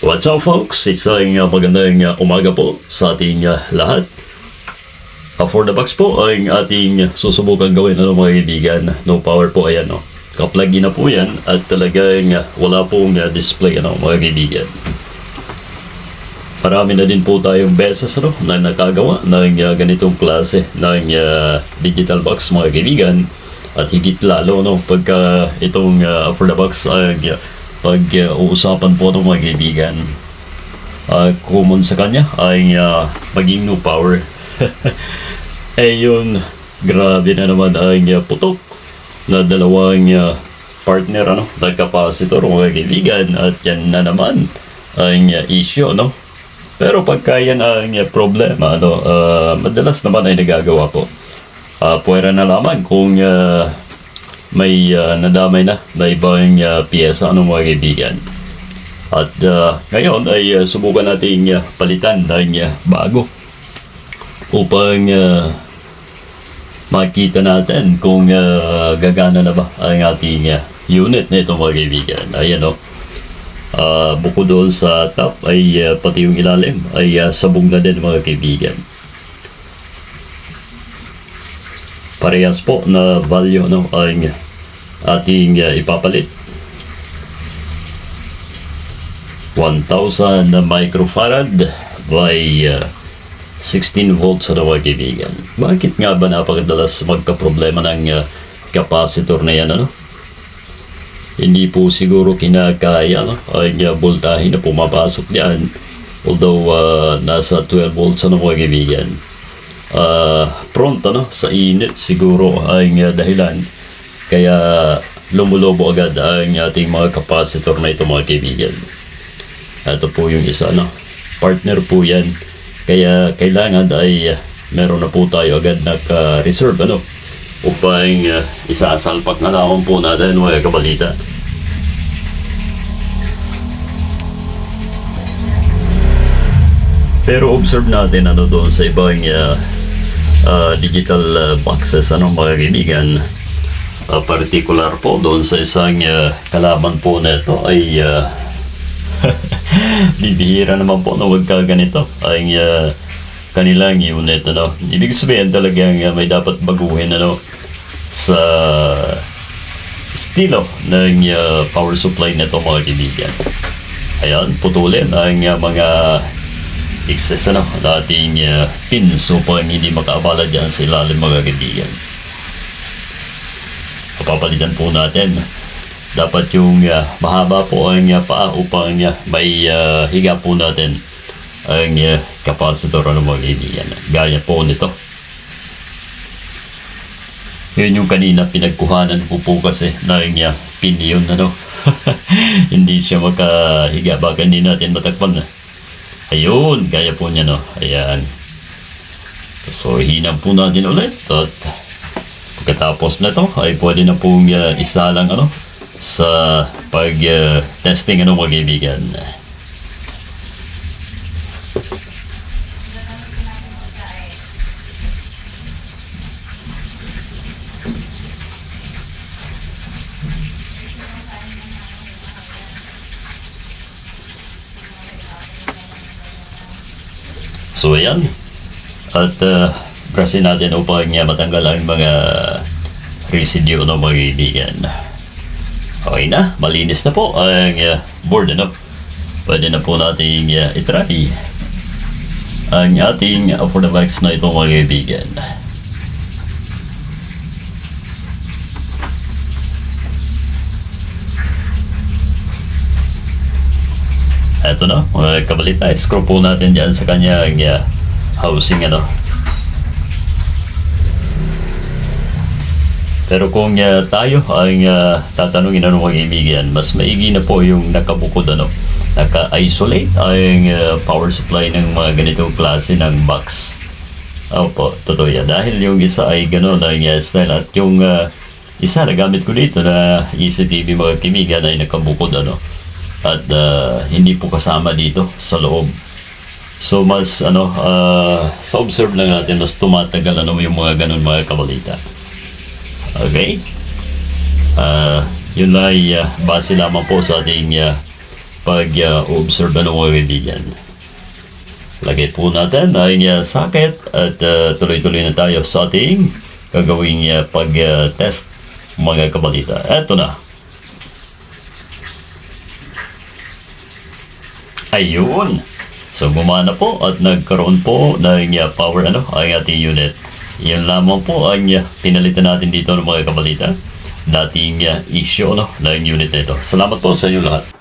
What's up folks? Isang magandang umaga po sa ating lahat. For the box po ay ating susubukan gawin mga kaibigan. No power po, ayan no. Ka-plug-in na po yan at talagang wala pong display mga kaibigan. Marami na din po tayong beses na nakagawa ng ganitong klase ng digital box mga kaibigan. At higit lalo pagka itong for the box ay pag-uusapan po ng mga kaibigan, common sa kanya ay maging no power. Yun, grabe na naman ang putok na dalawang partner na capacitor mga kaibigan, at yan na naman ang issue pero pagka yan ang problema madalas naman ay nagagawa po. Pwera na lamang kung may nadamay na ibang piyesa mga kaibigan. At ngayon ay subukan natin palitan ng bago upang makita natin kung gagana na ba ang ating unit na ito mga kaibigan. Ayan bukod doon sa top ay pati yung ilalim ay sabog na din mga kaibigan. Parehas po na value ang ating ipapalit. 1,000 microfarad by 16 volts mga kaibigan. Bakit nga ba napakadalas magka-problema ng capacitor na yan Hindi po siguro kinakaya ang voltahe na pumapasok diyan, although nasa 12 volts mga kaibigan. Pronto sa init siguro ay dahilan kaya lumulobo agad ang ating mga capacitor na ito mga kaibigan. Ito po yung isa partner po yan, kaya kailangan ay meron na po tayo agad naka-reserve upang isasalpak na lamang po natin mga kabalita. Pero observe natin doon sa ibang digital boxes mga kaibigan, particular po doon sa isang kalaban po na ito ay bibihira naman po na ganito ang kanilang unit ibig sabihin talagang may dapat baguhin sa estilo ng power supply nito mga kaibigan. Ayan, putulin ang mga excess dating pins upang hindi makaabala dyan sa ilalim mga kaibigan. Papalitan po natin. Dapat yung mahaba po ang paa upang may higa po natin ang capacitor mga kaibigan. Gaya po nito. Yun yung kanina pinagkuhanan po kasi ng pin yun hindi siya makahiga, baka hindi natin matakpan Ayun, gaya po niya ayan. So hinang po natin ulit, at pagkatapos na to ay pwede na pong isalang sa pag testing mga kaibigan. So ayan, at brasin natin upang matanggal ang mga residue mga kaibigan. Okay na, malinis na po ang board Pwede na po natin itry ang ating for the box na ito mga kaibigan. Ito mga kabalita, screw po natin dyan sa kanyang housing Pero kung tayo ang tatanungin mga kaibigan, mas maigi na po yung nakabukod naka-isolate ang power supply ng mga ganitong klase ng box. Opo, totoo yan. Dahil yung isa ay gano'n ang style, at yung isa na gamit ko dito na ECTV mga kaibigan ay nakabukod at hindi po kasama dito sa loob. So mas sa observe lang natin, mas tumatagal yung mga ganun mga kabalita. Okay, yun ay base lamang po sa ating pag-observe ng mga kaibigan. Lagay po natin ang socket at tuloy-tuloy na tayo sa ating gagawing pag-test mga kabalita. Eto na. Ayun. So gumana po at nagkaroon po ng power ang ating unit. Yan lamang po ang pinalitan natin dito ng mga kabalita. Dating issue ng unit na ito. Salamat po sa inyo lahat.